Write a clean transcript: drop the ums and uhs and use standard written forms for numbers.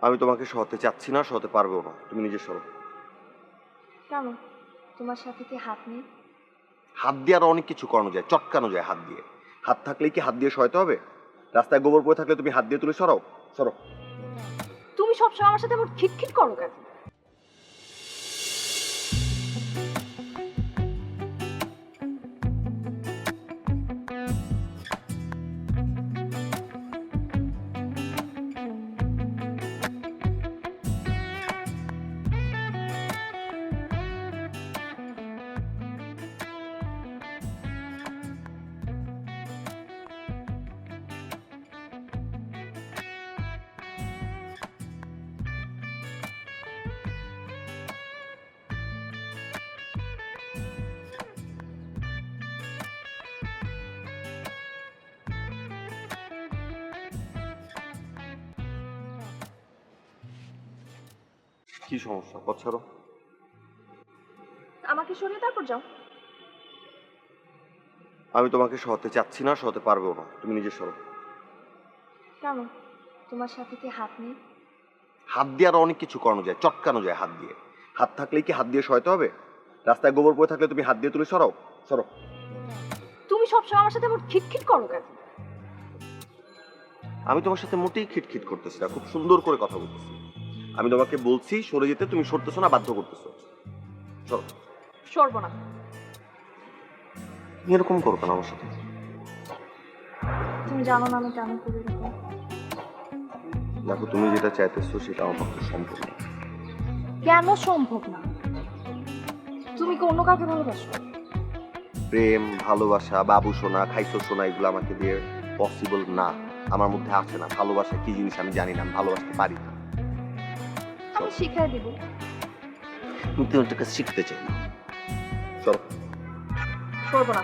আমি তোমাকে সহতে চাচ্ছি না, সহতে পারবেও না। তুমি নিজে সরো। কেন? তোমার সাথে কি হাত নেই? হাত দিয়ে আরো অনেক কিছু করানো যায়, চটকানো যায় হাত দিয়ে। হাত থাকলেই কি হাত দিয়ে সহায়তা হবে? রাস্তায় গোবর পড়ে থাকলে তুমি হাত দিয়ে তুলে সরাও? সরো। তুমি সবসময় আমার সাথে এমন খিটখিট করো কেন? কি সমস্যা? পথ ছাড়ো। আমাকে সরিয়ে তারপর যাও। আমি তোমাকে সহতে চাচ্ছি না, সহতে পারবেও না। তুমি নিজে সরো। কেন? তোমার সাথে কি হাত নেই? হাত দিয়ে আরো অনেক কিছু করানো যায়, চটকানো যায় হাত দিয়ে। হাত থাকলেই কি হাত দিয়ে সহায়তা হবে? রাস্তায় গোবর পড়ে থাকলে তুমি হাত দিয়ে তুলে সরাও? সরো। তুমি সবসময় আমার সাথে এমন খিটখিট করো কেন? আমি তোমার সাথে মোটেই খিটখিট করতেছি না, খুব সুন্দর করে কথা বলতেছি। আমি তোমাকে বলছি সরে যেতে, তুমি সরতেছো না, বাধ্য করতেছো। সরো। সরবো না। তুমি এরকম করো কেন আমার সাথে? তুমি জানো না আমি কেন করি এরকম। দেখো, তুমি যেটা চাইতেছো সেটা আমার পক্ষে সম্ভব না। কেন সম্ভব না? তুমি কি অন্য কাউকে ভালোবাসো? প্রেম, ভালোবাসা, বাবু সোনা, খাইছো সোনা, এগুলো আমাকে দিয়ে পসিবল না। আমার মধ্যে আছে না। ভালোবাসা কি জিনিস আমি জানি না, আমি ভালোবাসতে পারি না। আমি শিখাই দিব। তুমি তো ওটাকে শিখতে চাই না। চলো। সরবো না।